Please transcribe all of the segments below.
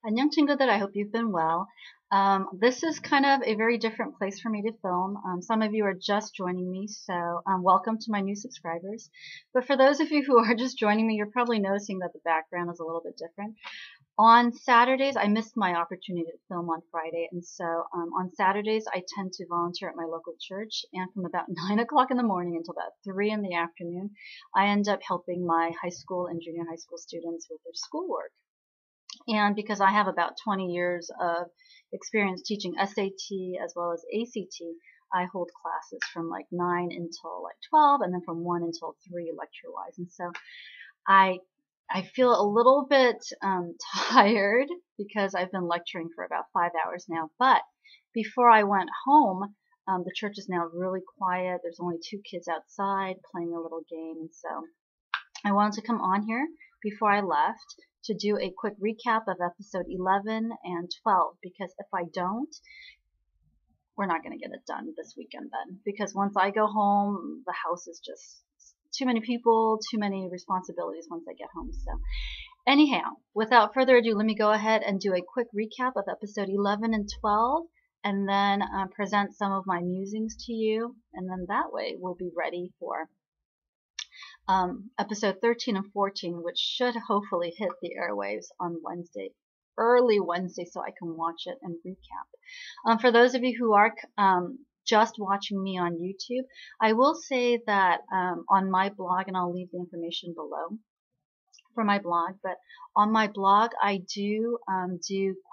안녕 친구들, I hope you've been well. This is kind of a very different place for me to film. Some of you are just joining me, so welcome to my new subscribers. But for those of you who are just joining me, you're probably noticing that the background is a little bit different. On Saturdays, I missed my opportunity to film on Friday, and so on Saturdays, I tend to volunteer at my local church, and from about 9 o'clock in the morning until about 3 in the afternoon, I end up helping my high school and junior high school students with their schoolwork. And because I have about 20 years of experience teaching SAT as well as ACT, I hold classes from like 9 until like 12 and then from 1 until 3 lecture wise. And so I I feel a little bit tired because I've been lecturing for about 5 hours now. But before I went home, the church is now really quiet. There's only two kids outside playing a little game. And so I wanted to come on here before I left to do a quick recap of episode 11 and 12 because if I don't, we're not going to get it done this weekend then. Because once I go home, the house is just too many people, too many responsibilities once I get home. So, anyhow, without further ado, let me go ahead and do a quick recap of episode 11 and 12 and then present some of my musings to you. And then that way we'll be ready for episode 13 and 14, which should hopefully hit the airwaves on Wednesday, early Wednesday, so I can watch it and recap. For those of you who are just watching me on YouTube, I will say that on my blog, and I'll leave the information below for my blog, but on my blog I do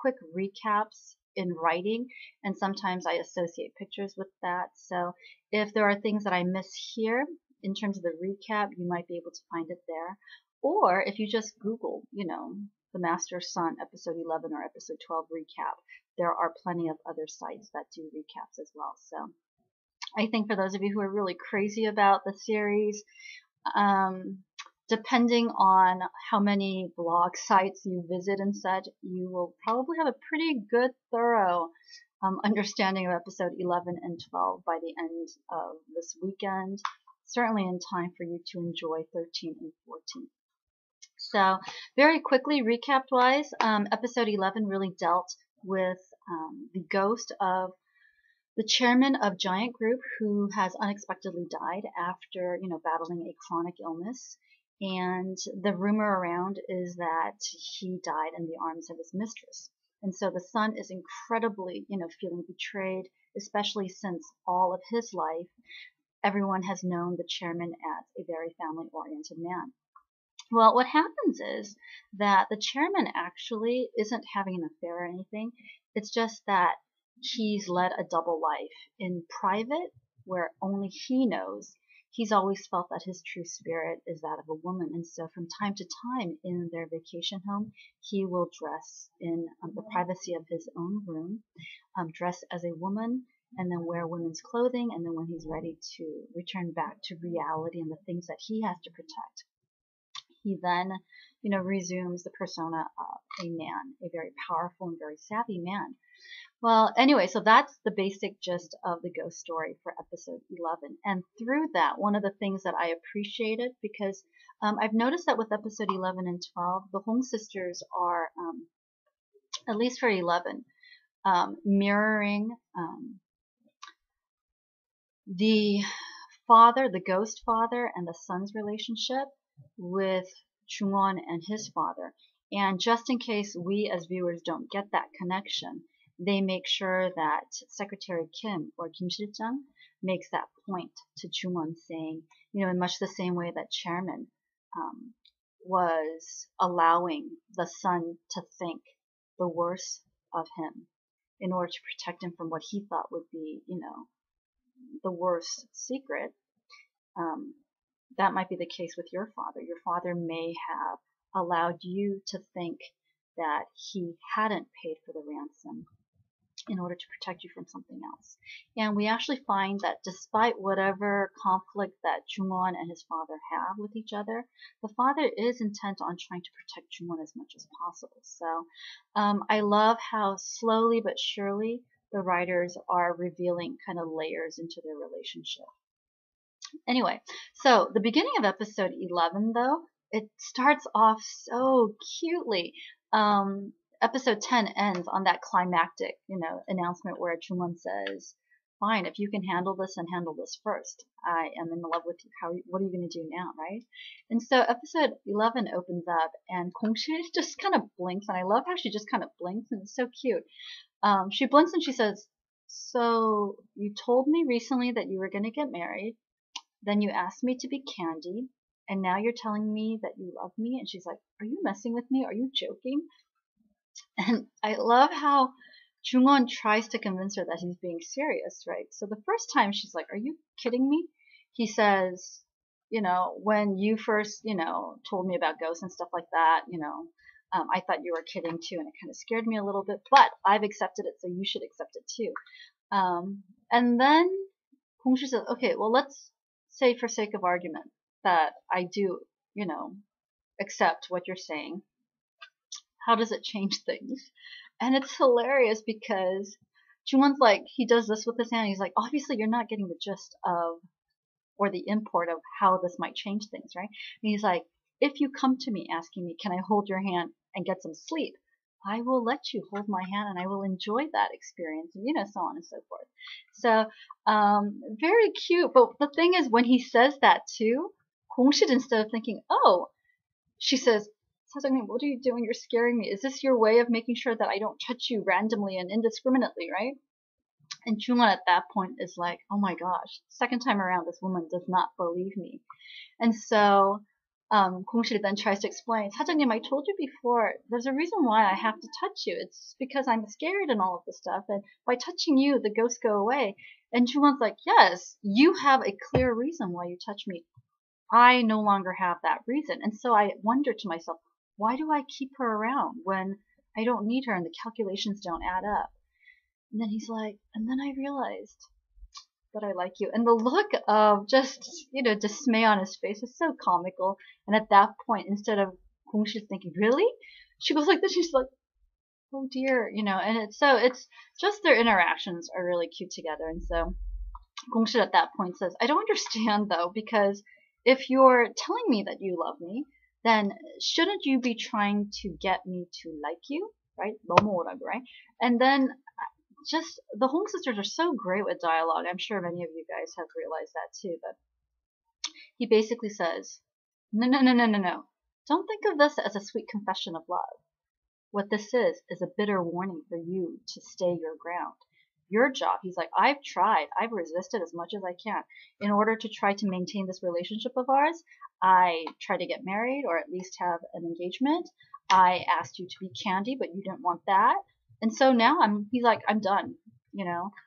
quick recaps in writing, and sometimes I associate pictures with that. So if there are things that I miss here in terms of the recap, you might be able to find it there. Or if you just Google, The Master Son episode 11 or episode 12 recap, there are plenty of other sites that do recaps as well. So I think for those of you who are really crazy about the series, depending on how many blog sites you visit and such, you will probably have a pretty good, thorough understanding of episode 11 and 12 by the end of this weekend, certainly in time for you to enjoy 13 and 14. So very quickly, recap-wise, episode 11 really dealt with the ghost of the chairman of Giant Group who has unexpectedly died after, battling a chronic illness. And the rumor around is that he died in the arms of his mistress. And so the son is incredibly, feeling betrayed, especially since all of his life, everyone has known the chairman as a very family-oriented man. Well, what happens is that the chairman actually isn't having an affair or anything. It's just that he's led a double life. In private, where only he knows, he's always felt that his true spirit is that of a woman. And so from time to time in their vacation home, he will dress in the privacy of his own room, dress as a woman, and then wear women's clothing. And then when he's ready to return back to reality and the things that he has to protect, he then, resumes the persona of a man, a very powerful and very savvy man. Well, anyway, so that's the basic gist of the ghost story for episode 11. And through that, one of the things that I appreciated, because I've noticed that with episode 11 and 12, the Hong sisters are, at least for 11, mirroring the father, the ghost father, and the son's relationship with Chungwon and his father. And just in case we as viewers don't get that connection, they make sure that Secretary Kim, or Kim Shil-jung, makes that point to Chungwon, saying, in much the same way that Chairman was allowing the son to think the worst of him in order to protect him from what he thought would be, the worst secret. That might be the case with your father. Your father may have allowed you to think that he hadn't paid for the ransom in order to protect you from something else. And we actually find that despite whatever conflict that Jungwon and his father have with each other, the father is intent on trying to protect Jungwon as much as possible. So I love how slowly but surely the writers are revealing kind of layers into their relationship. Anyway, so the beginning of episode 11, though, it starts off so cutely. episode 10 ends on that climactic, announcement where Chungwon says, "Fine, if you can handle this and handle this first, I am in love with you. What are you going to do now, right?" And so episode 11 opens up, and Kongshi just kind of blinks, and I love how she just kind of blinks, and it's so cute. She blinks and she says, "So you told me recently that you were going to get married, then you asked me to be Candy, and now you're telling me that you love me?" And she's like, "Are you messing with me? Are you joking?" And I love how Jungwon tries to convince her that he's being serious, right? So the first time she's like, "Are you kidding me?" He says, "When you first, told me about ghosts and stuff like that, I thought you were kidding too, and it kind of scared me a little bit, but I've accepted it, so you should accept it too." And then Hongshi says, "Okay, well, let's say for sake of argument that I do, accept what you're saying. How does it change things?" And it's hilarious because Jungwon's like, he does this with his hand. He's like, "Obviously, you're not getting the gist of or the import of how this might change things, right?" And he's like, "If you come to me asking me, can I hold your hand and get some sleep, I will let you hold my hand and I will enjoy that experience," and so on and so forth. So, very cute. But the thing is, when he says that too, Hongshid, instead of thinking, "Oh," she says, "Sajeongnim, what are you doing? You're scaring me. Is this your way of making sure that I don't touch you randomly and indiscriminately, right?" And Jungwon at that point is like, "Oh my gosh, second time around, this woman does not believe me." And so Kongshi then tries to explain, "Sajeongnim, I told you before, there's a reason why I have to touch you. It's because I'm scared and all of this stuff. And by touching you, the ghosts go away." And Jungwon's like, "Yes, you have a clear reason why you touch me. I no longer have that reason." And so I wonder to myself, why do I keep her around when I don't need her and the calculations don't add up? And then he's like, "And then I realized that I like you." And the look of just, dismay on his face is so comical. And at that point, instead of Kongshi thinking, "Really?" she goes like this. She's like, "Oh dear," and it's just their interactions are really cute together. And so Kongshi at that point says, "I don't understand though, because if you're telling me that you love me, then shouldn't you be trying to get me to like you, right? 넘어오라고, right?" And then just the Hong sisters are so great with dialogue. I'm sure many of you guys have realized that too. But he basically says, "No, no, no, no, no, no. Don't think of this as a sweet confession of love. What this is a bitter warning for you to stay your ground. Your job," he's like, "I've tried. I've resisted as much as I can. In order to try to maintain this relationship of ours, I tried to get married or at least have an engagement. I asked you to be Candy, but you didn't want that. And so now he's like, I'm done.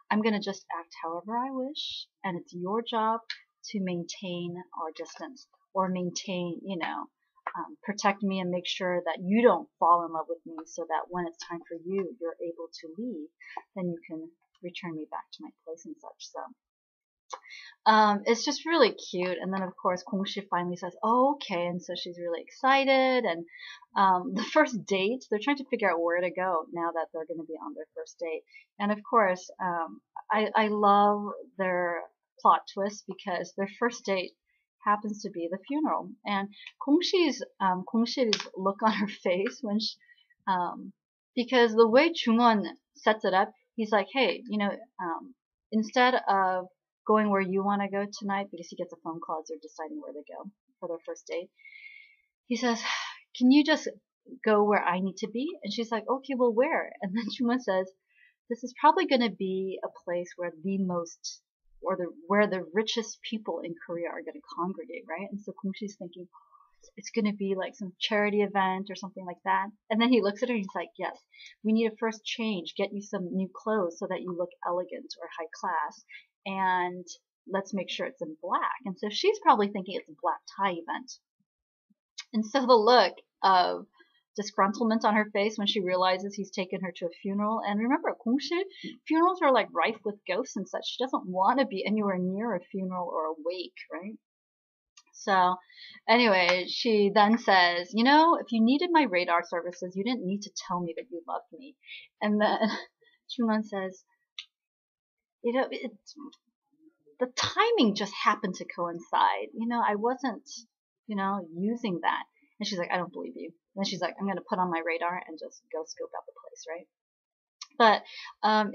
I'm going to just act however I wish. And it's your job to maintain our distance or maintain, protect me and make sure that you don't fall in love with me so that when it's time for you, you're able to leave. Then you can return me back to my place and such." So it's just really cute. And then of course Kongshi finally says, "Oh, okay," and so she's really excited. And the first date, they're trying to figure out where to go now that they're going to be on their first date. And of course, I love their plot twist because their first date happens to be the funeral. And Kongshi's look on her face when because the way Jungwon sets it up, he's like, "Hey, instead of going where you want to go tonight," because he gets a phone call as they're deciding where to go for their first date, he says, "Can you just go where I need to be?" And she's like, "Okay, well, where?" And then Jungwon says, "This is probably going to be a place where where the richest people in Korea are going to congregate, right?" And so Kongshi's thinking, it's going to be like some charity event or something like that. And then he looks at her and he's like, "Yes, we need to first change, get you some new clothes so that you look elegant or high class. And let's make sure it's in black." And so she's probably thinking it's a black tie event. And so the look of disgruntlement on her face when she realizes he's taken her to a funeral. And remember, Kongshi, funerals are like rife with ghosts and such. She doesn't want to be anywhere near a funeral or a wake, right? So anyway, she then says, "If you needed my radar services, you didn't need to tell me that you loved me." And then Jungwon says, the timing just happened to coincide. I wasn't, using that. And she's like, "I don't believe you." then she's like, I'm going to put on my radar and just go scope out the place, right? But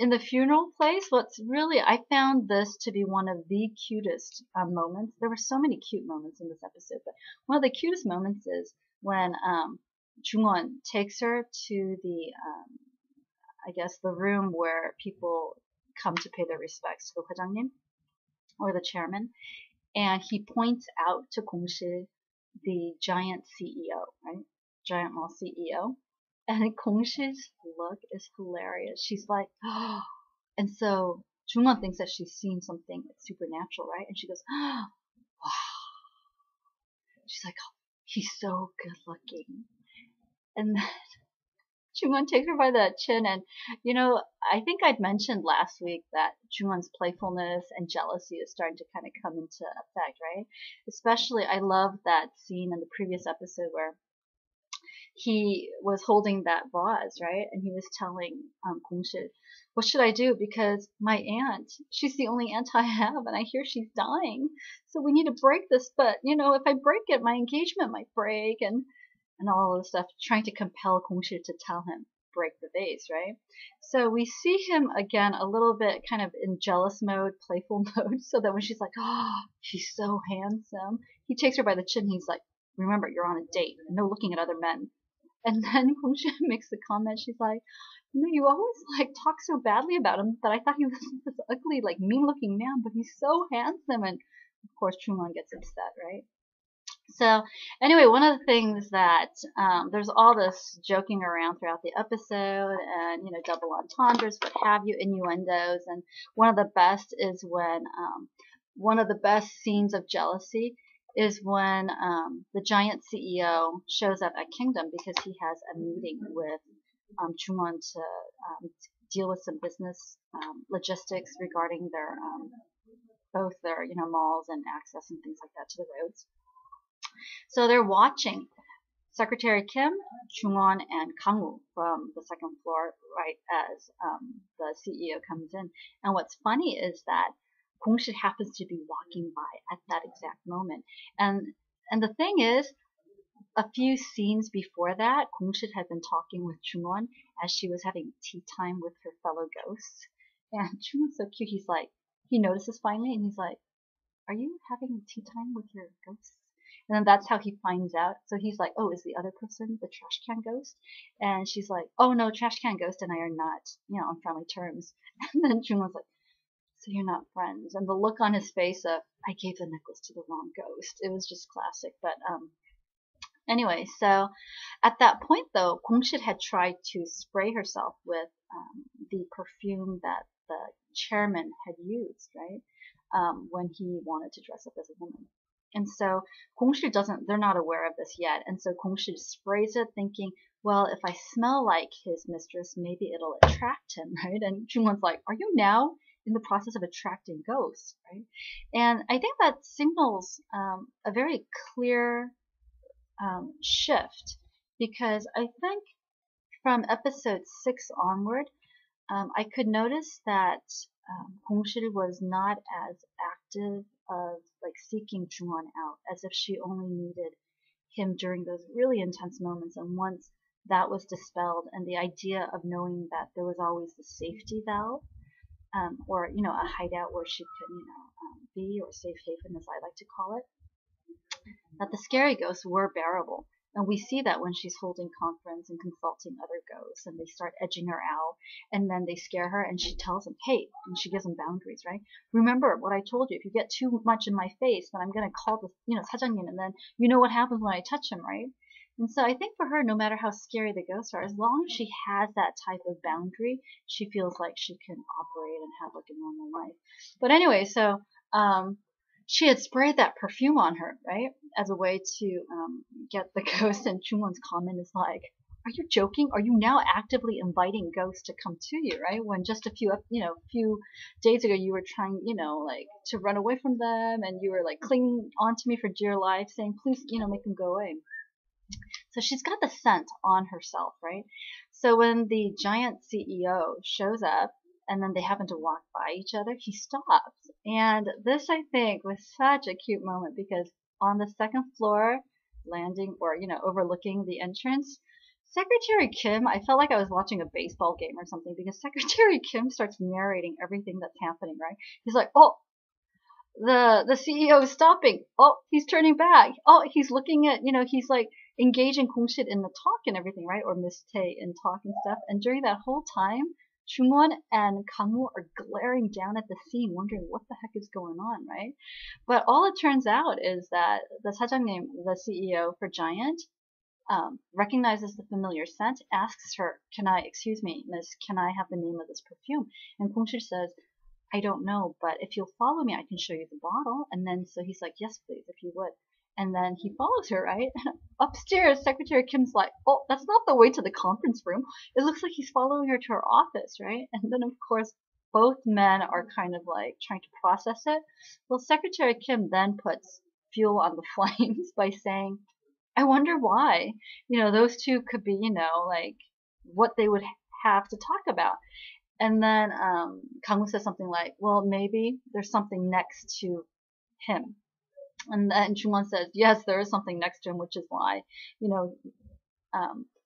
in the funeral place, I found this to be one of the cutest moments. There were so many cute moments in this episode, but one of the cutest moments is when Jungwon takes her to the, I guess, the room where people come to pay their respects to the 회장님 or the chairman, and he points out to Gongshi the giant CEO, right? Giant mall CEO. And Gongshi's look is hilarious. She's like, oh. And so Jungwon thinks that she's seen something supernatural, right? And she goes, oh, wow. She's like, oh, he's so good looking. And then Jungwon takes her by the chin, and I think I'd mentioned last week that Jungwon's playfulness and jealousy is starting to kind of come into effect, right? Especially, I love that scene in the previous episode where he was holding that vase, right? And he was telling Gongshi, what should I do? Because my aunt, she's the only aunt I have, and I hear she's dying. So we need to break this, but, if I break it, my engagement might break, and all of this stuff, trying to compel Gongshi to tell him, break the vase, right? So we see him again a little bit kind of in jealous mode, playful mode, so that when she's like, oh, he's so handsome, he takes her by the chin, he's like, remember, you're on a date, and no looking at other men. And then Gongshi makes the comment, she's like, you always talk so badly about him that I thought he was this ugly, mean-looking man, but he's so handsome. And of course, Jungwon gets upset, right? So anyway, one of the things that there's all this joking around throughout the episode, and double entendres, what have you, innuendos, and one of the best is when one of the best scenes of jealousy is when the giant CEO shows up at Kingdom because he has a meeting with Jungwon to deal with some business logistics regarding their both their malls and access and things like that to the roads. So they're watching Secretary Kim, Jungwon, and Kangwoo from the second floor right as the CEO comes in. And what's funny is that Gongshi happens to be walking by at that exact moment. And the thing is, a few scenes before that, Gongshi had been talking with Jungwon as she was having tea time with her fellow ghosts. And Jungwon's so cute. He's like, he notices finally, and he's like, are you having tea time with your ghosts? And then that's how he finds out. So he's like, oh, is the other person the trash can ghost? And she's like, oh no, trash can ghost and I are not, on friendly terms. And then Jungwon's like, so you're not friends? And the look on his face of, I gave the necklace to the wrong ghost. It was just classic. But anyway, so at that point though, Gongshi had tried to spray herself with the perfume that the chairman had used, right? When he wanted to dress up as a woman. And so Gongshi they're not aware of this yet. And so Gongshi sprays it thinking, well, if I smell like his mistress, maybe it'll attract him, right? And Jungwon's like, are you now in the process of attracting ghosts, right? And I think that signals a very clear shift, because I think from episode 6 onward, I could notice that Gongshi was not as active of seeking Jungwon out, as if she only needed him during those really intense moments. And once that was dispelled, and the idea of knowing that there was always the safety valve, or a hideout where she could be, or safe haven as I like to call it, that the scary ghosts were bearable. And we see that when she's holding conference and consulting other ghosts, and they start edging her out, and then they scare her, and she tells them, hey, and she gives them boundaries, right? Remember what I told you, if you get too much in my face, then I'm going to call the, 사장님, and then you know what happens when I touch him, right? And so I think for her, no matter how scary the ghosts are, as long as she has that type of boundary, she feels like she can operate and have a normal life. But anyway, so she had sprayed that perfume on her, right, as a way to get the ghost. And Jungwon's comment is like, are you joking? Are you now actively inviting ghosts to come to you, right? When just a few days ago you were trying, to run away from them, and you were clinging onto me for dear life, saying, please, make them go away. So she's got the scent on herself, right? So when the giant CEO shows up, and then they happen to walk by each other, he stops. And this, I think, was such a cute moment, because on the second floor, landing or, overlooking the entrance, Secretary Kim, I felt like I was watching a baseball game or something because Secretary Kim starts narrating everything that's happening, right? He's like, oh, the CEO is stopping. Oh, he's turning back. Oh, he's looking at, he's like engaging Kungshit in the talk and everything, right? Or Miss Tae in talk and stuff. And during that whole time, Chungwon and Kangwoo are glaring down at the scene, wondering what the heck is going on, right? But all it turns out is that the 사장님, the CEO for Giant, recognizes the familiar scent, asks her, excuse me, miss, can I have the name of this perfume? And Kungshit says, I don't know, but if you'll follow me, I can show you the bottle. And then so he's like, yes, please, if you would. And then he follows her, right? Upstairs, Secretary Kim's like, oh, that's not the way to the conference room. It looks like he's following her to her office, right? And then, of course, both men are kind of like trying to process it. Well, Secretary Kim then puts fuel on the flames by saying, I wonder why. Those two could be, like what they would have to talk about. And then Kangwoo says something like, well, maybe there's something next to him. And then Jungwon says, yes, there is something next to him, which is why,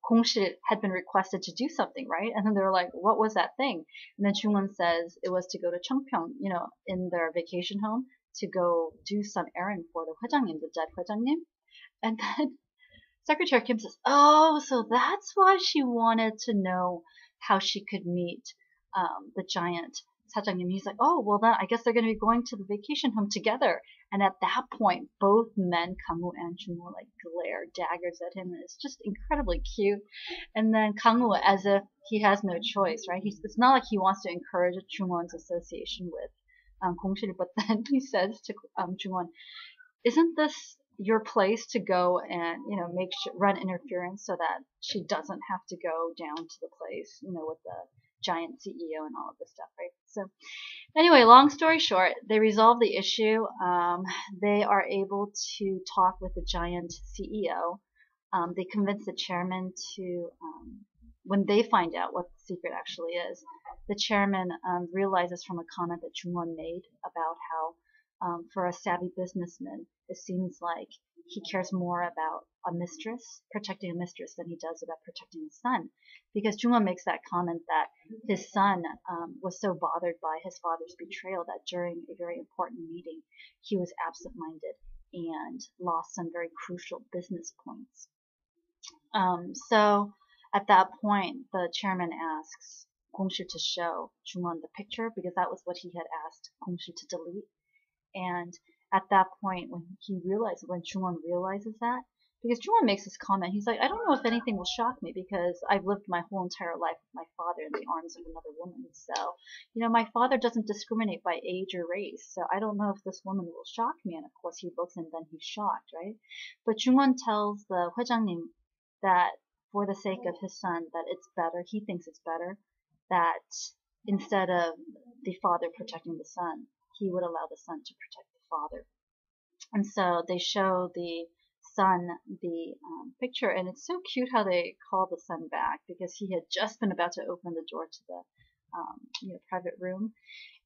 Kongshil had been requested to do something, right? And then they were like, what was that thing? And then Jungwon says it was to go to Cheongpyeong, in their vacation home, to go do some errand for the 회장님, the dead 회장님. And then Secretary Kim says, oh, so that's why she wanted to know how she could meet the giant 사장님. He's like, oh, well then I guess they're going to be going to the vacation home together. And at that point, both men, Kangwoo and Jungwoo, like glare daggers at him. And it's just incredibly cute. And then Kangwoo, as if he has no choice, right? It's not like he wants to encourage Jungwon's association with Kongshil, but then he says to Jungwon, isn't this your place to go and run interference so that she doesn't have to go down to the place with the giant CEO and all of this stuff, right? So anyway, long story short, they resolve the issue. They are able to talk with the giant CEO. They convince the chairman to when they find out what the secret actually is, the chairman realizes from a comment that Jungwon made about how for a savvy businessman, it seems like he cares more about protecting a mistress, than he does about protecting his son. Because Jungwon makes that comment that his son was so bothered by his father's betrayal that during a very important meeting, he was absent-minded and lost some very crucial business points. So at that point, the chairman asks Kongshil to show Jungwon the picture because that was what he had asked Kongshil to delete. And at that point, when Jungwon realizes that, because Jungwon makes this comment, he's like, I don't know if anything will shock me because I've lived my whole entire life with my father in the arms of another woman. So, my father doesn't discriminate by age or race. So I don't know if this woman will shock me. And of course he looks and then he's shocked, right? But Jungwon tells the 회장님 that for the sake of his son, that it's better, he thinks it's better, that instead of the father protecting the son, he would allow the son to protect the father. And so they show the son the picture, and it's so cute how they call the son back because he had just been about to open the door to the private room,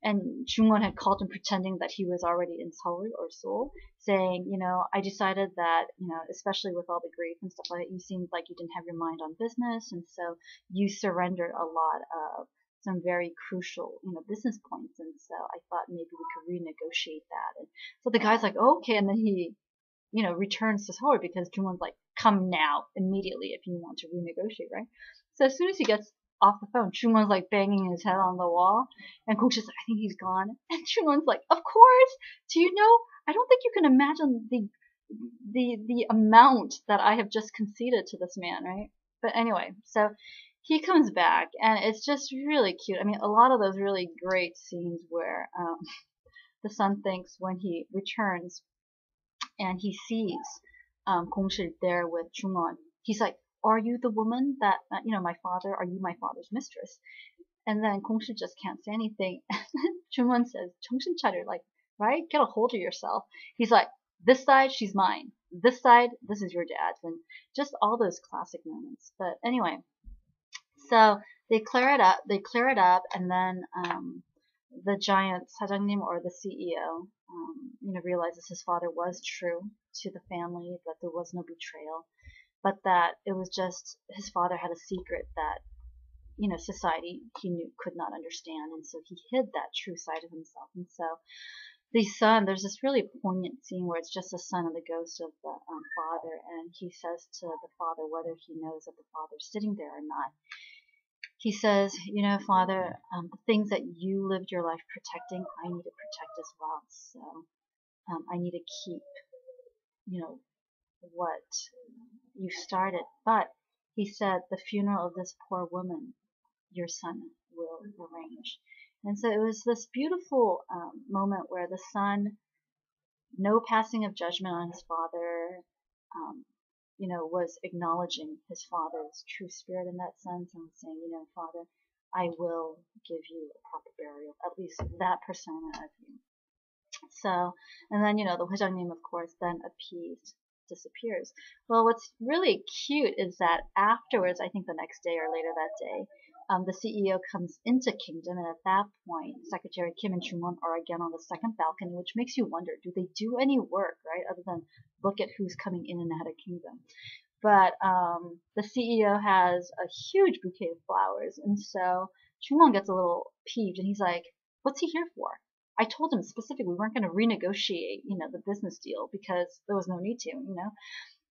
and Jungwon had called him pretending that he was already in Seoul or Seoul, saying, I decided that, especially with all the grief and stuff like that, you seemed like you didn't have your mind on business, and so you surrendered a lot of some very crucial, business points, and so I thought maybe we could renegotiate that. And so the guy's like, oh, okay, and then he, returns to Seoul because Jungwon's like, come now, immediately, if you want to renegotiate, right? So as soon as he gets off the phone, Jungwon's like banging his head on the wall, and Kongshil's like, I think he's gone. And Jungwon's like, of course. Do you know? I don't think you can imagine the amount that I have just conceded to this man, right? But anyway, so he comes back, and it's just really cute. I mean, a lot of those really great scenes where the son thinks when he returns and he sees Kongshil there with Jungwon, he's like, are you the woman that, are you my father's mistress? And then Kongshil just can't say anything. And then Jungwon says, 정신 차려, like, right? Get a hold of yourself. He's like, this side, she's mine. This side, this is your dad's. And just all those classic moments. But anyway, so they clear it up, and then the giant 사장님, or the CEO, realizes his father was true to the family, that there was no betrayal, but that it was just his father had a secret that society he knew could not understand, and so he hid that true side of himself. And so the son, there's this really poignant scene where it's just the son and the ghost of the father, and he says to the father whether he knows that the father's sitting there or not. He says, Father, the things that you lived your life protecting, I need to protect as well. So I need to keep, what you started. But he said, the funeral of this poor woman, your son will arrange. And so it was this beautiful moment where the son, no passing of judgment on his father, was acknowledging his father's true spirit in that sense and saying, Father, I will give you a proper burial, at least that persona of you. So, and then, the 회장님, of course, then appeased, disappears. Well, what's really cute is that afterwards, I think the next day or later that day, the CEO comes into Kingdom, and at that point, Secretary Kim and Jungwon are again on the second balcony, which makes you wonder, do they do any work, right, other than look at who's coming in and out of Kingdom? But the CEO has a huge bouquet of flowers, and so Jungwon gets a little peeved, and he's like, what's he here for? I told him specifically we weren't going to renegotiate, the business deal because there was no need to,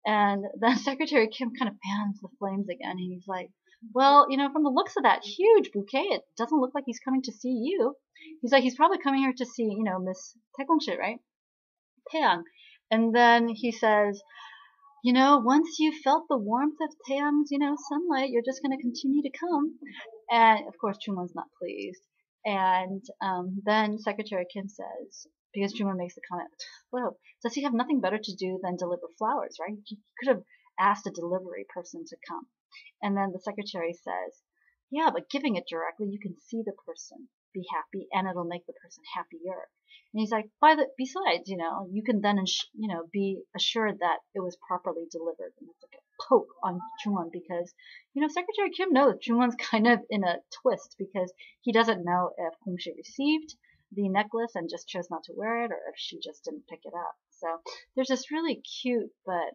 And then Secretary Kim kind of fans the flames again, and he's like, well, from the looks of that huge bouquet, it doesn't look like he's coming to see you. He's like, he's probably coming here to see, Miss Taekwondo, right? Taeyang. And then he says, once you felt the warmth of Taeyang's, sunlight, you're just going to continue to come. And of course, Jungwon's not pleased. And then Secretary Kim says, because Jungwon makes the comment, well, does he have nothing better to do than deliver flowers, right? He could have asked a delivery person to come. And then the secretary says, yeah, but giving it directly, you can see the person be happy, and it'll make the person happier. And he's like, besides, you can then, be assured that it was properly delivered. And it's like a poke on Jungwon because, Secretary Kim knows Jungwon's kind of in a twist because he doesn't know if Hongshi received the necklace and just chose not to wear it, or if she just didn't pick it up. So there's this really cute, but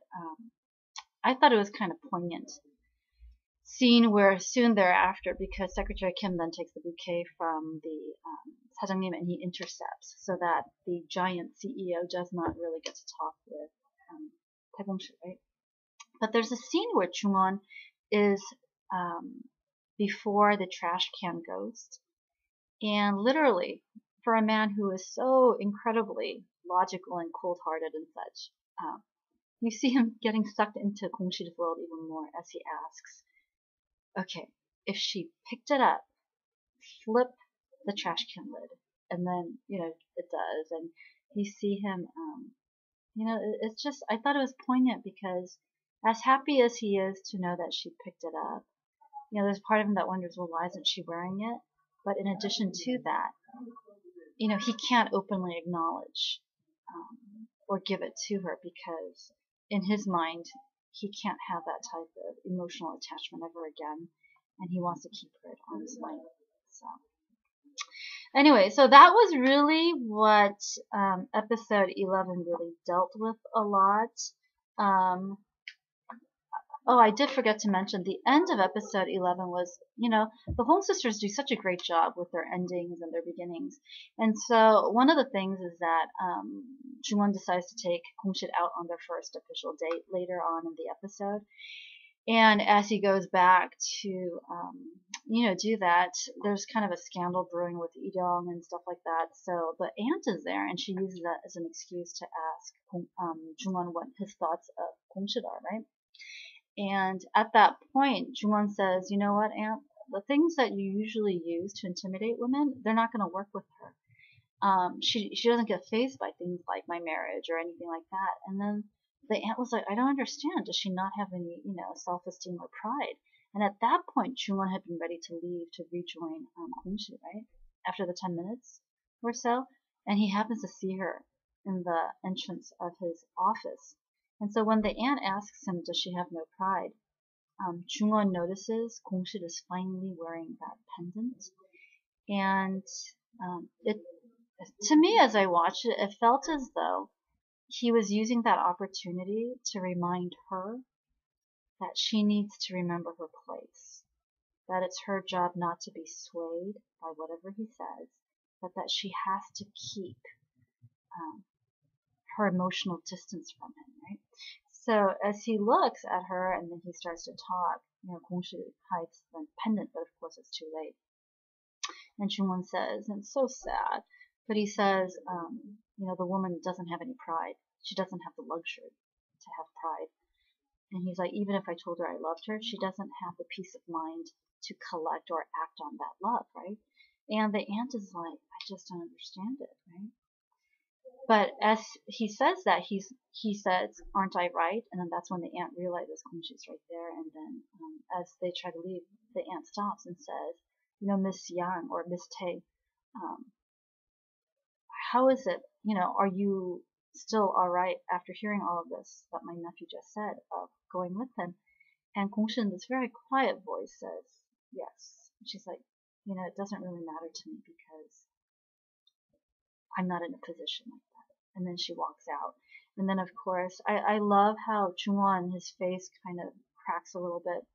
I thought it was kind of poignant scene where soon thereafter, because Secretary Kim then takes the bouquet from the 사장님 and he intercepts so that the giant CEO does not really get to talk with Taegong-shi, right? But there's a scene where Jungwon is before the trash can ghost, and literally, for a man who is so incredibly logical and cold-hearted and such, you see him getting sucked into Gong-shi's world even more as he asks, okay, if she picked it up, flip the trash can lid, and then, it does, and you see him, it's just, I thought it was poignant because as happy as he is to know that she picked it up, there's part of him that wonders, well, why isn't she wearing it? But in addition to that, he can't openly acknowledge or give it to her because in his mind, he can't have that type of emotional attachment ever again, and he wants to keep her at arm's length. So, anyway, so that was really what episode 11 really dealt with a lot. Oh, I did forget to mention the end of episode 11 was, the Home Sisters do such a great job with their endings and their beginnings. And so one of the things is that Jungwon decides to take Hongshit out on their first official date later on in the episode. And as he goes back to, do that, there's kind of a scandal brewing with Lee-young and stuff like that. So the aunt is there, and she uses that as an excuse to ask Jungwon what his thoughts of Hongshit are, right? And at that point, Jungwon says, you know what, aunt, the things that you usually use to intimidate women, they're not going to work with her. She doesn't get fazed by things like my marriage or anything like that. And then the aunt was like, I don't understand. Does she not have any, self-esteem or pride? And at that point, Jungwon had been ready to leave to rejoin Hongshi, right? After the 10 minutes or so. And he happens to see her in the entrance of his office. And so when the aunt asks him, does she have no pride, Jungwon notices Gongshit is finally wearing that pendant. And to me, as I watched it, it felt as though he was using that opportunity to remind her that she needs to remember her place, that it's her job not to be swayed by whatever he says, but that she has to keep um, her emotional distance from him, right? So as he looks at her and then he starts to talk, Gongshi hides the pendant, but of course it's too late. And Chunwon says, and it's so sad, but he says, the woman doesn't have any pride. She doesn't have the luxury to have pride. And he's like, even if I told her I loved her, she doesn't have the peace of mind to collect or act on that love, right? And the aunt is like, I just don't understand it, right? But as he says that, he says, aren't I right? And then that's when the aunt realizes Kumshi's right there. And then as they try to leave, the aunt stops and says, Miss Yang or Miss Tay, um, how is it, are you still all right after hearing all of this that my nephew just said of going with him? And Gongshi in this very quiet voice says, yes. And she's like, it doesn't really matter to me because I'm not in a position like that. And then she walks out. And then, of course, I love how Chunwon, his face kind of cracks a little bit.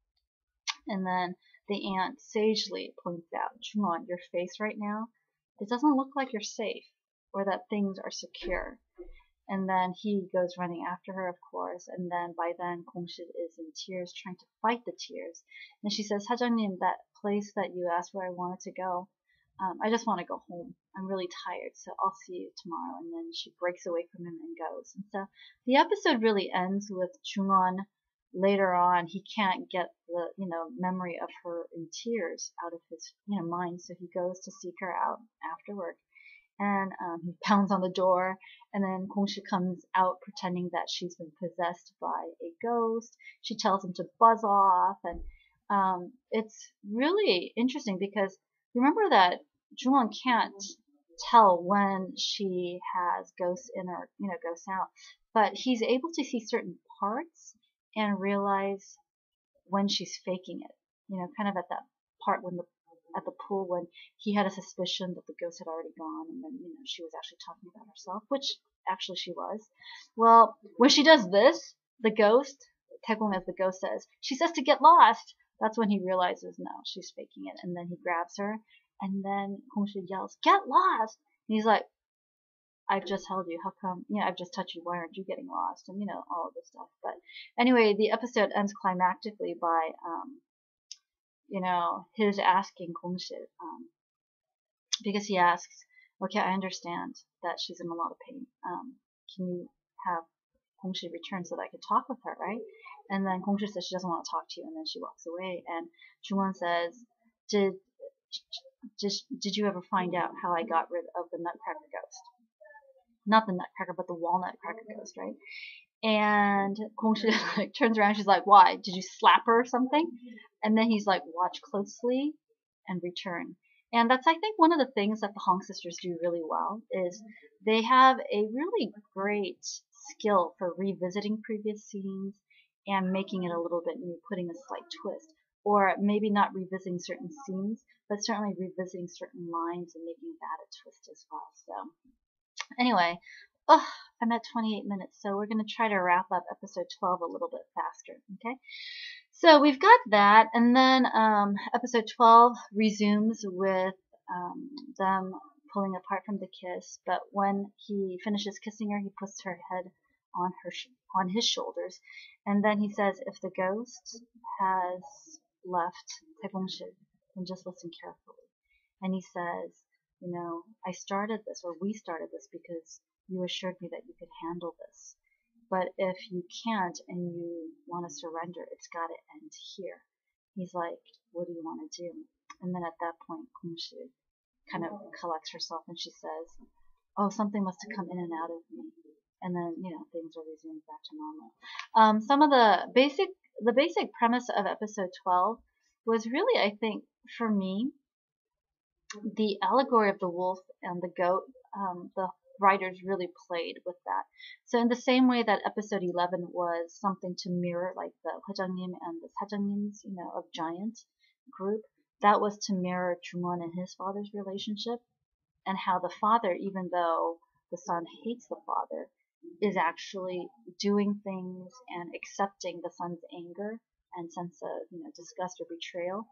And then the aunt sagely points out, Chunwon, your face right now, it doesn't look like you're safe or that things are secure. And then he goes running after her, of course. And then by then, Gongshi is in tears, trying to fight the tears. And she says, 사장님, that place that you asked where I wanted to go, I just want to go home. I'm really tired, so I'll see you tomorrow. And then she breaks away from him and goes. And so the episode really ends with Chunwon. Later on, he can't get the memory of her in tears out of his mind, so he goes to seek her out after work. And he pounds on the door, and then Gongshi comes out pretending that she's been possessed by a ghost. She tells him to buzz off, and it's really interesting because remember that Chunwon can't tell when she has ghosts in or ghosts out, but he's able to see certain parts and realize when she's faking it. Kind of at that part at the pool when he had a suspicion that the ghost had already gone, and then she was actually talking about herself, which actually she was. Well, when she does this, the ghost, Taegong as the ghost says, she says to get lost. That's when he realizes no, she's faking it, and then he grabs her, and then Gongshi yells, "Get lost!" And he's like, I've just held you. How come? I've just touched you. Why aren't you getting lost? And all of this stuff. But anyway, the episode ends climactically by his asking Gongshi, because he asks, okay, I understand that she's in a lot of pain. Can you have Gongshi return so that I could talk with her, right? And then Gongshi says she doesn't want to talk to you, and then she walks away. And Chunwon says, did you ever find out how I got rid of the nutcracker ghost? Not the nutcracker, but the walnut cracker ghost, right? And Gongshi turns around, she's like, why? Did you slap her or something? And then he's like, watch closely and return. And that's, I think, one of the things that the Hong sisters do really well is they have a really great skill for revisiting previous scenes and making it a little bit new, putting a slight twist. Or maybe not revisiting certain scenes, but certainly revisiting certain lines and making that a twist as well. So anyway, I'm at 28 minutes, so we're going to try to wrap up episode 12 a little bit faster, okay? So we've got that, and then episode 12 resumes with them pulling apart from the kiss, but when he finishes kissing her, he puts her head on his shoulders, and then he says, if the ghost has left Taegongshi, then just listen carefully. And he says, I started this, or we started this, because you assured me that you could handle this. But if you can't and you want to surrender, it's got to end here. He's like, what do you want to do? And then at that point, Gongshi kind of collects herself and she says, oh, something must have come in and out of me. And then, things are resumed back to normal. Some of the basic premise of episode 12 was really, I think, for me, the allegory of the wolf and the goat. The writers really played with that. So in the same way that episode 11 was something to mirror, like the 회장님 and the 사장님's, of Giant group, that was to mirror Chunwon and his father's relationship. and how the father, even though the son hates the father, is actually doing things and accepting the son's anger and sense of disgust or betrayal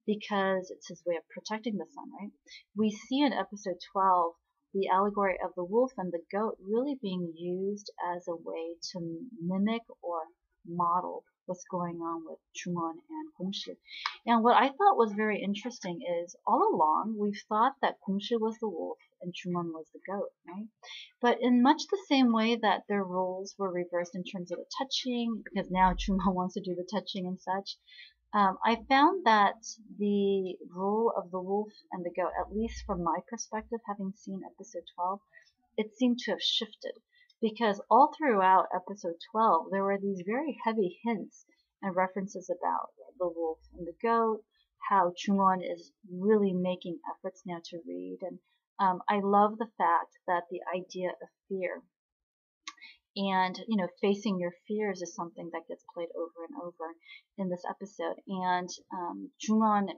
because it's his way of protecting the son, right? We see in episode 12 the allegory of the wolf and the goat really being used as a way to mimic or model what's going on with Chungwon and Gongshi. And what I thought was very interesting is all along we've thought that Gongshi was the wolf and Chungwon was the goat, right? But in much the same way that their roles were reversed in terms of the touching, because now Chungwon wants to do the touching and such, I found that the role of the wolf and the goat, at least from my perspective, having seen episode 12, it seemed to have shifted. Because all throughout episode 12, there were these very heavy hints and references about the wolf and the goat, how Chungwon is really making efforts now to read. And I love the fact that the idea of fear and facing your fears is something that gets played over and over in this episode. And Jungwon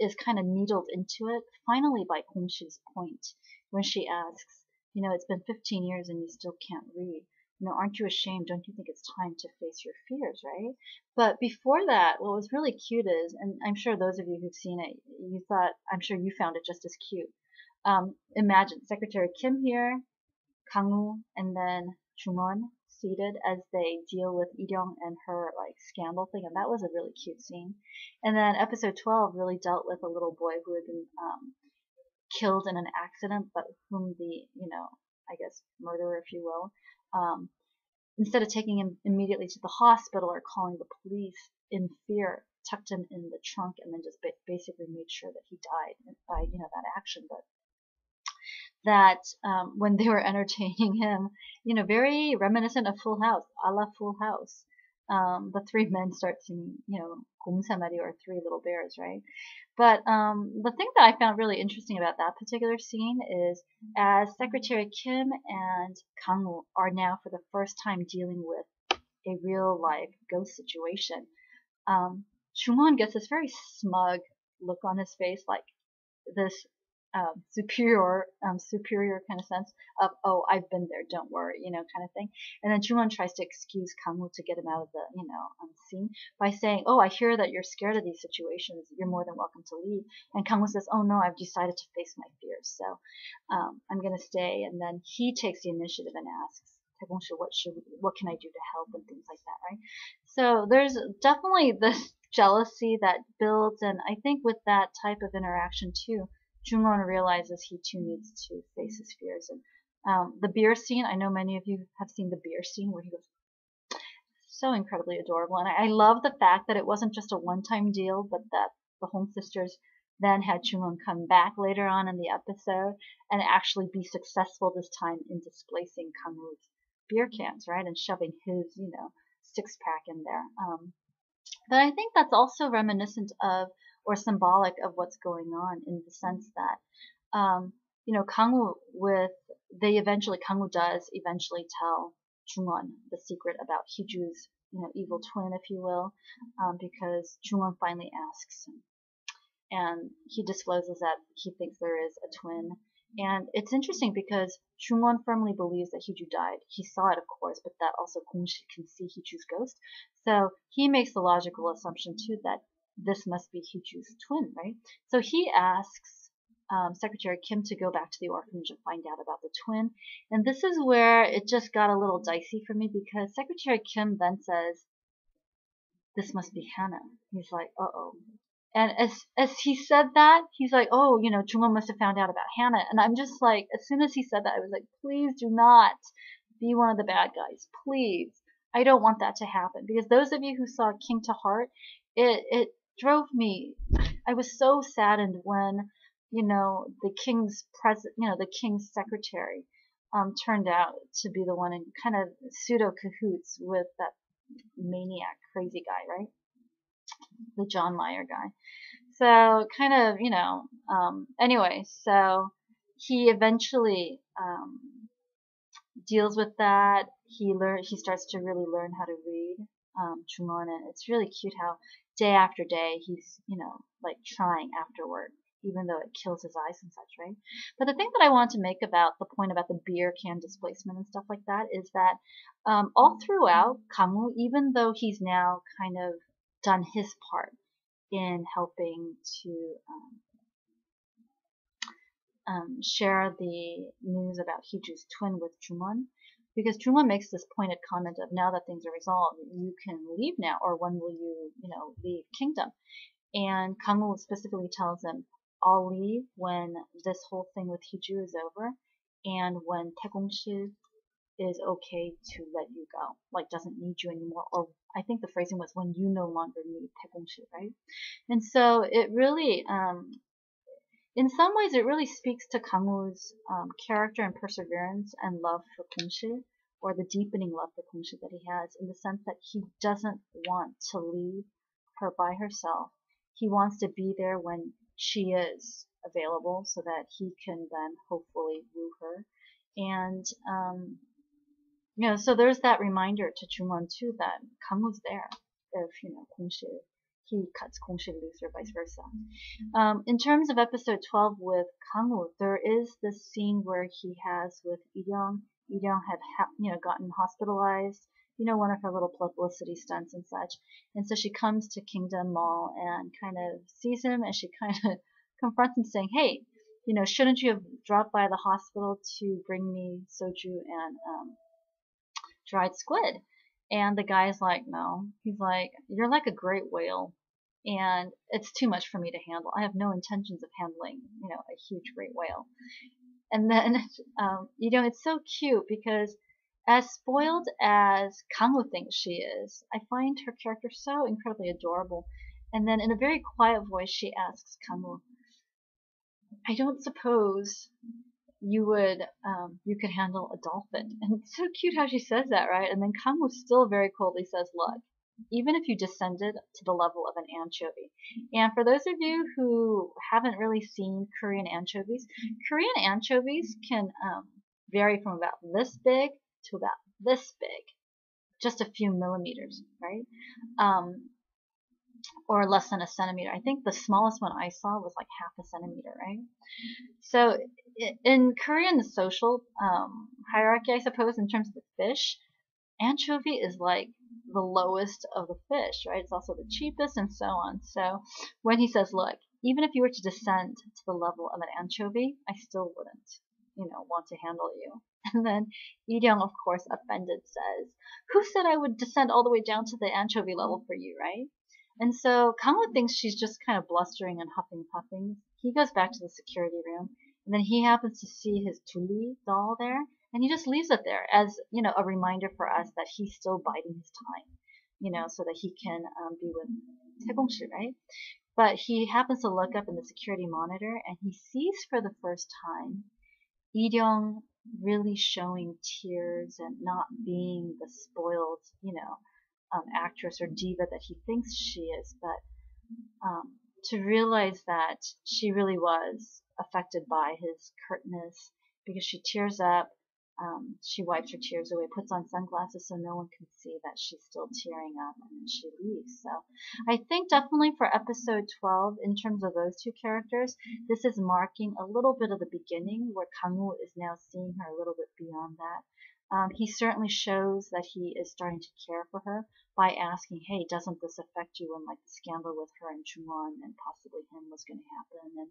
is kind of needled into it finally by Gongshi's point when she asks, it's been 15 years and you still can't read. Aren't you ashamed? Don't you think it's time to face your fears, right? But before that, what was really cute is, and I'm sure those of you who've seen it, I'm sure you found it just as cute. Imagine Secretary Kim here, Kang-woo, and then Jungwon seated as they deal with Lee-ryung and her scandal thing, and that was a really cute scene. And then episode 12 really dealt with a little boy who had been killed in an accident, but whom the I guess murderer, if you will, instead of taking him immediately to the hospital or calling the police, in fear tucked him in the trunk and then just basically made sure that he died by that action. But that when they were entertaining him, very reminiscent of Full House, a la Full House. The three men start singing, Gongsamari, or Three Little Bears, right? But the thing that I found really interesting about that particular scene is as Secretary Kim and Kang-woo are now for the first time dealing with a real life ghost situation, Jungwon gets this very smug look on his face, like this superior kind of sense of, oh, I've been there, don't worry, kind of thing. And then Jungwon tries to excuse Kang-woo to get him out of the, scene by saying, oh, I hear that you're scared of these situations. You're more than welcome to leave. And Kang-woo says, oh no, I've decided to face my fears, so I'm gonna stay. And then he takes the initiative and asks, what can I do to help, and things like that, right? So there's definitely this jealousy that builds, and I think with that type of interaction too, Jungwon realizes he too needs to face his fears. And the beer scene, I know many of you have seen the beer scene where he goes, so incredibly adorable. And I love the fact that it wasn't just a one-time deal, but that the Home Sisters then had Jungwon come back later on in the episode and actually be successful this time in displacing Kang-woo's beer cans, right, and shoving his, six-pack in there. But I think that's also reminiscent of, or symbolic of, what's going on, in the sense that, Kang-woo Kang-woo does eventually tell Jungwon the secret about Heeju's, evil twin, if you will, because Jungwon finally asks him, and he discloses that he thinks there is a twin. And it's interesting because Jungwon firmly believes that Heeju died. He saw it, of course, but that also Gongshi can see Heeju's ghost. So he makes the logical assumption too that this must be Heeju's twin, right? So he asks Secretary Kim to go back to the orphanage and find out about the twin. And this is where it just got a little dicey for me, because Secretary Kim then says, this must be Hannah. He's like, uh-oh. And as he said that, he's like, oh, Jungwon must have found out about Hannah. And I'm just like, as soon as he said that, I was like, please do not be one of the bad guys. Please. I don't want that to happen. Because those of you who saw King to Heart, it drove me. I was so saddened when, the king's the king's secretary turned out to be the one in kind of pseudo cahoots with that maniac crazy guy, right? The John Mayer guy. So kind of, anyway, so he eventually deals with that. He starts to really learn how to read Jungwon, and it's really cute how day after day he's, trying afterward. even though it kills his eyes and such, right? But the thing that I want to make about the point about the beer can displacement and stuff like that is that all throughout, Kangwoo, even though he's now kind of done his part in helping to share the news about Hiju's twin with Jungwon, because Jungwon makes this pointed comment of, now that things are resolved, you can leave now, or when will you, leave Kingdom? And Kangwoo specifically tells him, I'll leave when this whole thing with Hiju is over, and when Taegongsil is okay to let you go, like doesn't need you anymore, or I think the phrasing was when you no longer need Taegongsil, right? And so it really, in some ways, it really speaks to Kangwoo's character and perseverance and love for Kongsil, or the deepening love for Kongsil that he has, in the sense that he doesn't want to leave her by herself. He wants to be there when she is available so that he can then hopefully woo her. And, so there's that reminder to Jungwon too that Kangwoo's there if, Kongsil, he cuts Kongsil loose or vice versa. In terms of episode 12 with Kangwoo, there is this scene where he has with Lee-young. Lee-young had, gotten hospitalized, one of her little publicity stunts and such. And so she comes to Kingdom Mall and kind of sees him, and she kind of confronts him saying, hey, shouldn't you have dropped by the hospital to bring me soju and dried squid? And the guy's like, no. He's like, you're like a great whale, and it's too much for me to handle. I have no intentions of handling, a huge great whale. And then, it's so cute because as spoiled as Kangwoo thinks she is, I find her character so incredibly adorable. And then in a very quiet voice, she asks Kangwoo, I don't suppose you could handle a dolphin. And it's so cute how she says that, right? And then Kangwoo still very coldly says, look, even if you descended to the level of an anchovy. And for those of you who haven't really seen Korean anchovies can vary from about this big to about this big, just a few millimeters, right? Or less than a centimeter. I think the smallest one I saw was like half a centimeter, right? So in Korean social hierarchy, I suppose, in terms of the fish, anchovy is like the lowest of the fish, right? It's also the cheapest and so on. So when he says, look, even if you were to descend to the level of an anchovy, I still wouldn't, want to handle you. And then Lee-young, of course, offended, says, who said I would descend all the way down to the anchovy level for you, right? And so Kangwoo thinks she's just kind of blustering and huffing puffing. He goes back to the security room, and then he happens to see his Tuli doll there, and he just leaves it there as, a reminder for us that he's still biding his time, so that he can be with Taegongsil, right? But he happens to look up in the security monitor, and he sees for the first time Lee-young really showing tears and not being the spoiled, actress or diva that he thinks she is, but to realize that she really was affected by his curtness, because she tears up, she wipes her tears away, puts on sunglasses so no one can see that she's still tearing up, and then she leaves. So I think definitely for episode 12, in terms of those two characters, this is marking a little bit of the beginning where Kangwoo is now seeing her a little bit beyond that. He certainly shows that he is starting to care for her by asking, hey, doesn't this affect you when like the scandal with her and Jungwon and possibly him was going to happen? And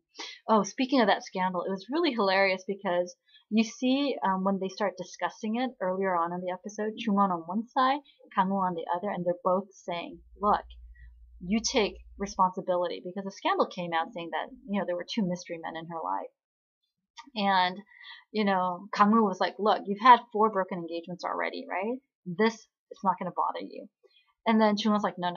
oh, speaking of that scandal, it was really hilarious because you see when they start discussing it earlier on in the episode, Jungwon on one side, Kangwoo on the other, and they're both saying, look, you take responsibility, because a scandal came out saying that, there were two mystery men in her life. And, Kangwoo was like, look, you've had 4 broken engagements already, right? This is not going to bother you. And then Jungwon's like, no.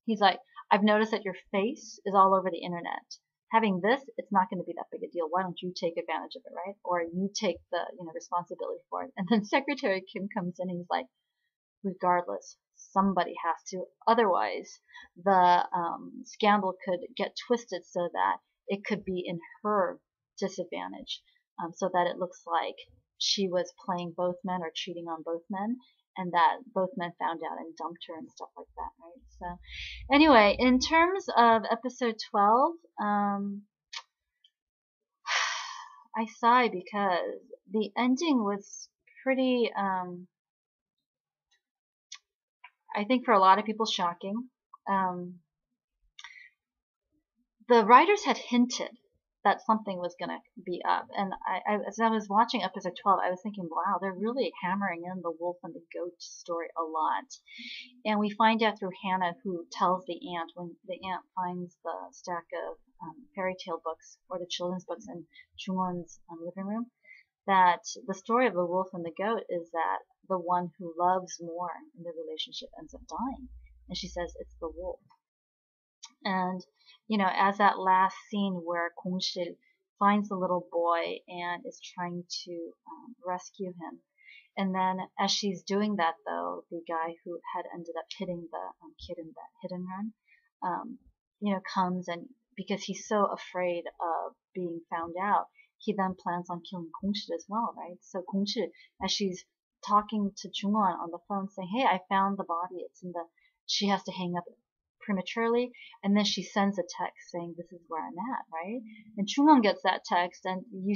He's like, I've noticed that your face is all over the internet. Having this, it's not going to be that big a deal. Why don't you take advantage of it, right? Or you take the, responsibility for it. And then Secretary Kim comes in and he's like, regardless, somebody has to. Otherwise, the scandal could get twisted so that it could be in her disadvantage, so that it looks like she was playing both men or cheating on both men, and that both men found out and dumped her and stuff like that, right? So anyway, in terms of episode 12, I sigh because the ending was pretty, I think for a lot of people, shocking. Um, the writers had hinted that something was going to be up. And as I was watching episode 12, I was thinking, wow, they're really hammering in the wolf and the goat story a lot. And we find out through Hannah, who tells the aunt, when the aunt finds the stack of fairy tale books or the children's books in Chungwon's living room, that the story of the wolf and the goat is that the one who loves more in the relationship ends up dying. And she says it's the wolf. And, as that last scene where Kongshil finds the little boy and is trying to rescue him. And then as she's doing that, though, the guy who had ended up hitting the kid in that hit and run, comes, and because he's so afraid of being found out, he then plans on killing Kongshil as well, right? So Kongshil, as she's talking to Jungwon on the phone, saying, "Hey, I found the body. It's in the," she has to hang up prematurely, and then she sends a text saying, "This is where I'm at," right? And Chungwon gets that text, and you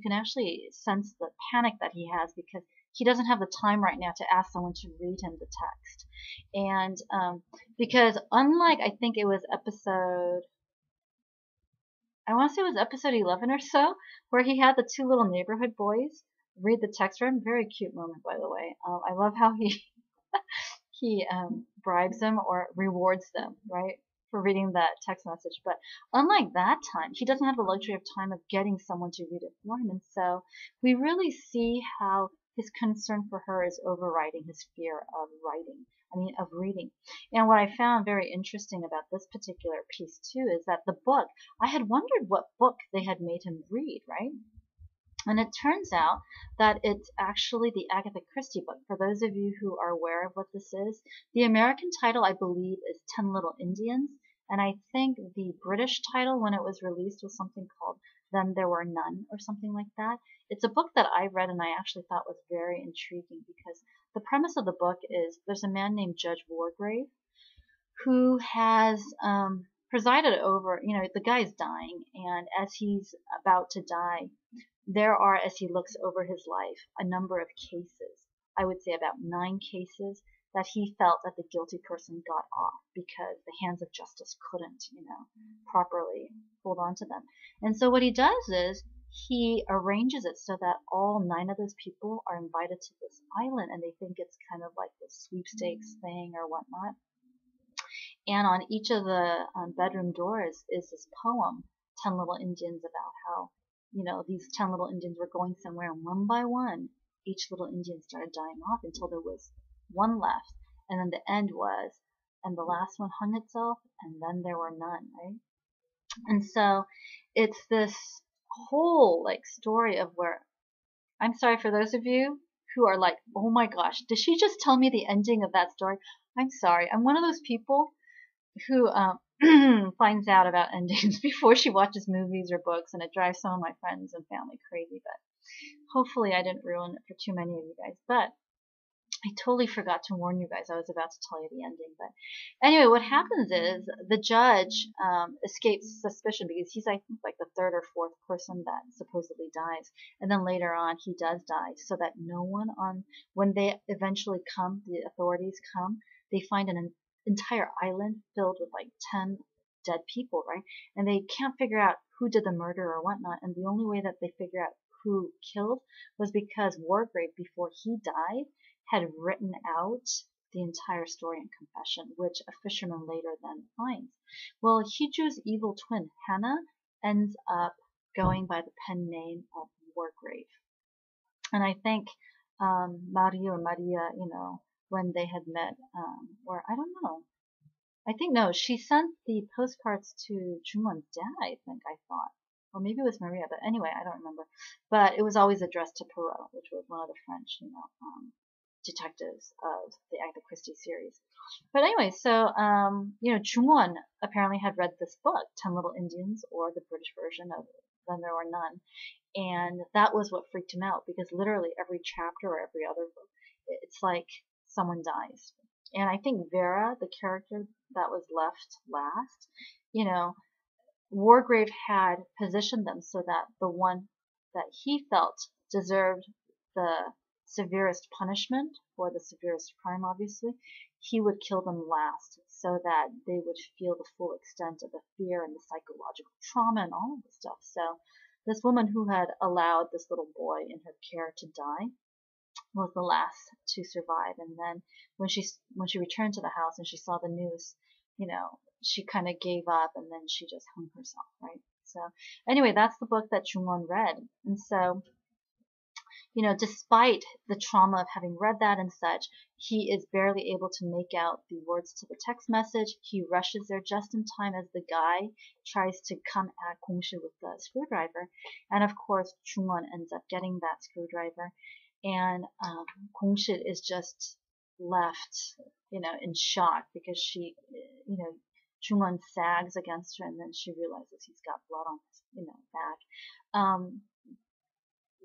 can actually sense the panic that he has because he doesn't have the time right now to ask someone to read him the text. And because unlike, I think it was I want to say it was episode 11 or so, where he had the two little neighborhood boys read the text for him. Very cute moment, by the way. I love how he bribes them or rewards them, right, for reading that text message. But unlike that time, he doesn't have the luxury of time of getting someone to read it for him. And so we really see how his concern for her is overriding his fear of of reading. And what I found very interesting about this particular piece too is that the book, I had wondered what book they had made him read, right? And it turns out that it's actually the Agatha Christie book. For those of you who are aware of what this is, the American title, I believe, is 10 Little Indians. And I think the British title, when it was released, was something called Then There Were None or something like that. It's a book that I read and I actually thought was very intriguing because the premise of the book is there's a man named Judge Wargrave who has presided over, the guy's dying, and as he's about to die, there are, as he looks over his life, a number of cases, I would say about 9 cases, that he felt that the guilty person got off because the hands of justice couldn't, properly hold on to them. And so what he does is he arranges it so that all 9 of those people are invited to this island, and they think it's kind of like the sweepstakes thing or whatnot. And on each of the bedroom doors is this poem, 10 Little Indians, about how, these 10 little Indians were going somewhere, and one by one, each little Indian started dying off until there was one left. And then the end was, and the last one hung itself, and then there were none, right? And so it's this whole story of where, I'm sorry for those of you who are like, oh my gosh, did she just tell me the ending of that story? I'm sorry. I'm one of those people who finds out about endings before she watches movies or books, and it drives some of my friends and family crazy, but hopefully I didn't ruin it for too many of you guys. But I totally forgot to warn you guys. I was about to tell you the ending. But anyway, what happens is the judge escapes suspicion because he's, I think, like the 3rd or 4th person that supposedly dies. And then later on, he does die, so that no one when they eventually come, the authorities come, they find an entire island filled with 10 dead people, right? And they can't figure out who did the murder or whatnot. And the only way that they figure out who killed was because Wargrave, before he died, had written out the entire story and confession, which a fisherman later then finds. Well, Hiju's evil twin, Hannah, ends up going by the pen name of Wargrave. And I think Maria or Maria, when they had met, or I don't know. I think, no, she sent the postcards to Chungwon's dad, I think, I thought. Or maybe it was Maria, but anyway, I don't remember. But it was always addressed to Perrault, which was one of the French, detectives of the Agatha Christie series. But anyway, so, Chungwon apparently had read this book, 10 Little Indians, or the British version of Then There Were None. And that was what freaked him out, because literally every chapter or every other book, it's like someone dies. And I think Vera, the character that was left last, Wargrave had positioned them so that the one that he felt deserved the severest punishment for the severest crime, obviously, he would kill them last so that they would feel the full extent of the fear and the psychological trauma and all of the stuff. So this woman who had allowed this little boy in her care to die was the last to survive. And then when she returned to the house and she saw the news, she kind of gave up and then she just hung herself, right? So anyway, that's the book that Chungwon read. And so, despite the trauma of having read that and such, he is barely able to make out the words to the text message. He rushes there just in time as the guy tries to come at Kongshi with the screwdriver. And of course, Chungwon ends up getting that screwdriver. And Kongshi is just left, in shock because she, Chungwon sags against her and then she realizes he's got blood on his, back.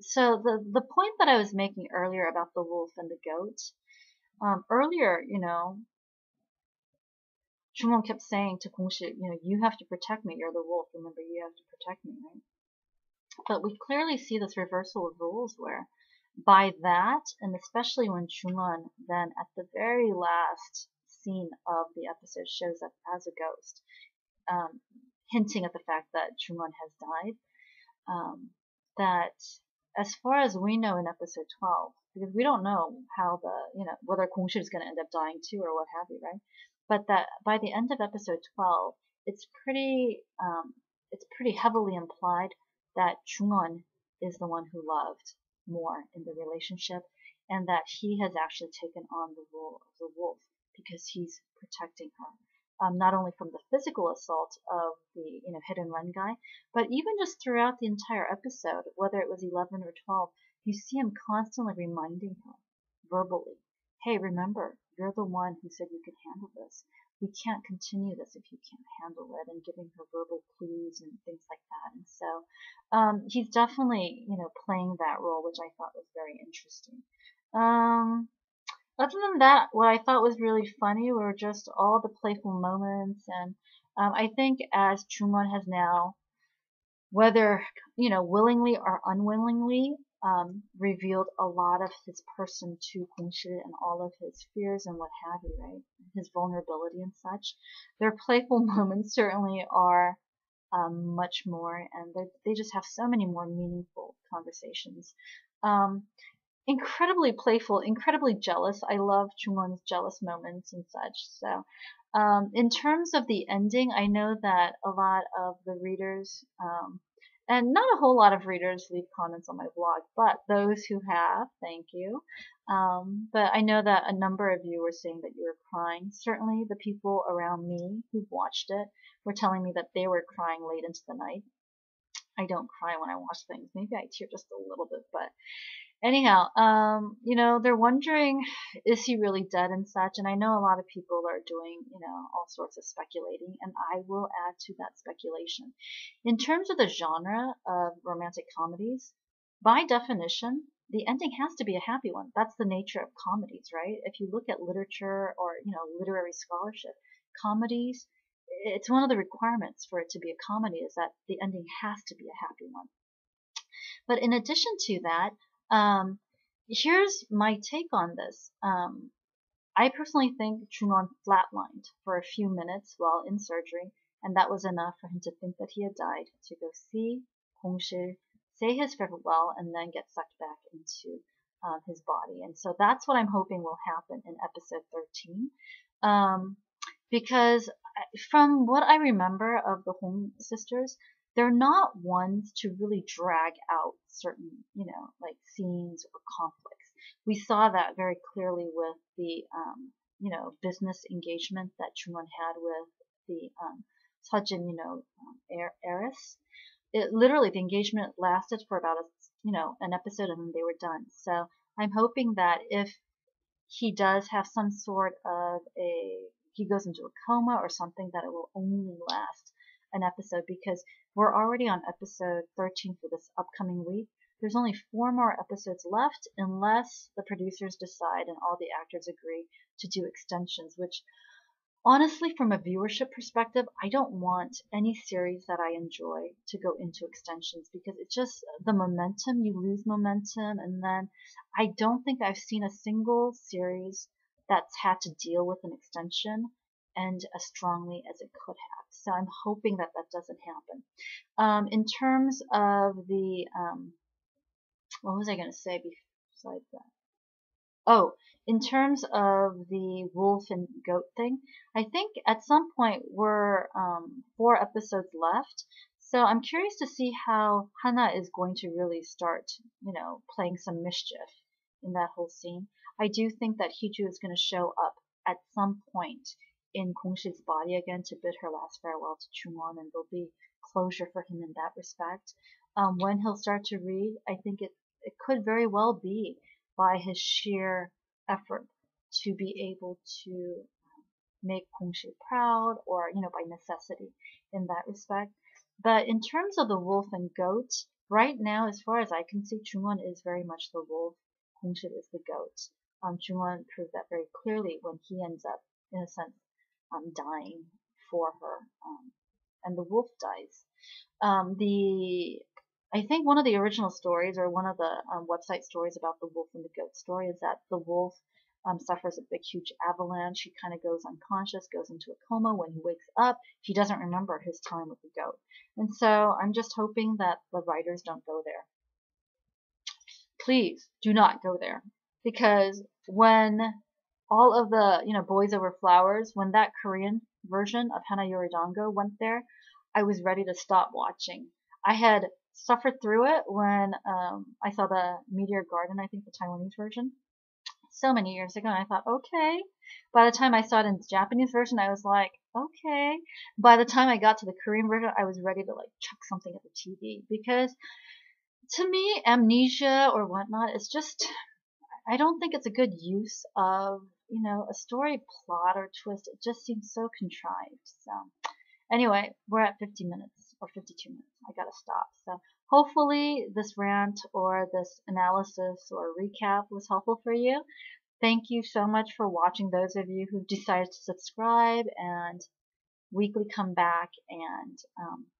So the point that I was making earlier about the wolf and the goat, earlier, Chungwon kept saying to Kongshi, you have to protect me. You're the wolf. Remember, you have to protect me, right? But we clearly see this reversal of roles where by that, and especially when Chungwon then at the very last scene of the episode shows up as a ghost, hinting at the fact that Chungwon has died, that as far as we know in episode 12, because we don't know how whether Kongshi is going to end up dying too or what have you, right? But that by the end of episode 12, it's pretty heavily implied that Chungwon is the one who loved more in the relationship, and that he has actually taken on the role of the wolf because he's protecting her, not only from the physical assault of the hit and run guy, but even just throughout the entire episode, whether it was 11 or 12, you see him constantly reminding her verbally, hey, remember, you're the one who said you could handle this. We can't continue this if you can't handle it, and giving her verbal clues and things like that. And so he's definitely, playing that role, which I thought was very interesting. Other than that, what I thought was really funny were just all the playful moments. And I think as Chungwon has now, whether, willingly or unwillingly, revealed a lot of his person to Kongshi and all of his fears and what have you, right? His vulnerability and such. Their playful moments certainly are much more, and they just have so many more meaningful conversations. Incredibly playful, incredibly jealous. I love Chungwon's jealous moments and such. So, in terms of the ending, I know that a lot of the readers, and not a whole lot of readers leave comments on my blog, but those who have, thank you. But I know that a number of you were saying that you were crying. Certainly the people around me who've watched it were telling me that they were crying late into the night. I don't cry when I watch things. Maybe I tear just a little bit, but anyhow, they're wondering, is he really dead and such? And I know a lot of people are doing, all sorts of speculating, and I will add to that speculation. In terms of the genre of romantic comedies, by definition, the ending has to be a happy one. That's the nature of comedies, right? If you look at literature or, literary scholarship, comedies, it's one of the requirements for it to be a comedy is that the ending has to be a happy one. But in addition to that, here's my take on this. I personally think Chungwon flatlined for a few minutes while in surgery, and that was enough for him to think that he had died, to go see Kongshi, say his farewell, and then get sucked back into his body. And so that's what I'm hoping will happen in episode 13. Because from what I remember of the Hong sisters, they're not ones to really drag out certain, like scenes or conflicts. We saw that very clearly with the, business engagement that Chungwon had with the Sejin, heiress. It literally, the engagement lasted for about an episode and then they were done. So I'm hoping that if he does have some sort of he goes into a coma or something, that it will only last an episode, because we're already on episode 13 for this upcoming week. There's only 4 more episodes left unless the producers decide and all the actors agree to do extensions, which Honestly, from a viewership perspective, I don't want any series that I enjoy to go into extensions because it's just the momentum, you lose momentum, and then I don't think I've seen a single series that's had to deal with an extension end as strongly as it could have. So I'm hoping that that doesn't happen. In terms of the, what was I going to say besides that? Oh, in terms of the wolf and goat thing, I think at some point we're 4 episodes left. So I'm curious to see how Hana is going to really start, playing some mischief in that whole scene. I do think that Hiju is going to show up at some point in Kongshi's body again to bid her last farewell to Chungwon, and there'll be closure for him in that respect. When he'll start to read, I think it could very well be by his sheer effort to be able to make Kongshi proud, or by necessity in that respect. But in terms of the wolf and goat, right now, as far as I can see, Chungwon is very much the wolf, Kongshi is the goat. Chungwon proved that very clearly when he ends up, in a sense, dying for her, and the wolf dies. The I think one of the original stories, or one of the website stories about the wolf and the goat story, is that the wolf suffers a big, huge avalanche. He kind of goes unconscious, goes into a coma. When he wakes up, he doesn't remember his time with the goat. And so I'm just hoping that the writers don't go there. Please do not go there, because when all of the Boys Over Flowers, when that Korean version of Hana Yoridango went there, I was ready to stop watching. I had suffered through it when I saw the Meteor Garden, I think the Taiwanese version, so many years ago, and I thought, okay. By the time I saw it in the Japanese version, I was like, okay. By the time I got to the Korean version, I was ready to chuck something at the TV, because to me, amnesia or whatnot is just, I don't think it's a good use of, a story plot or twist. It just seems so contrived. So anyway, we're at 50 minutes or 52 minutes. I gotta stop. So hopefully this rant or this analysis or recap was helpful for you. Thank you so much for watching, those of you who decided to subscribe and weekly come back and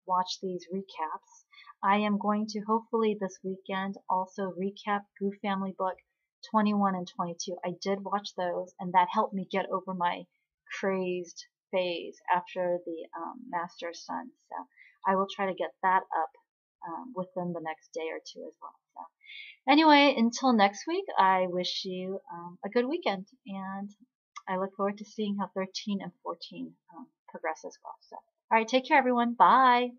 watch these recaps. I am going to hopefully this weekend also recap Goo Family Book 21 and 22. I did watch those, and that helped me get over my crazed phase after the Master's Son. So I will try to get that up within the next day or two as well. So anyway, until next week, I wish you a good weekend, and I look forward to seeing how 13 and 14 progress as well. So, all right, take care, everyone. Bye.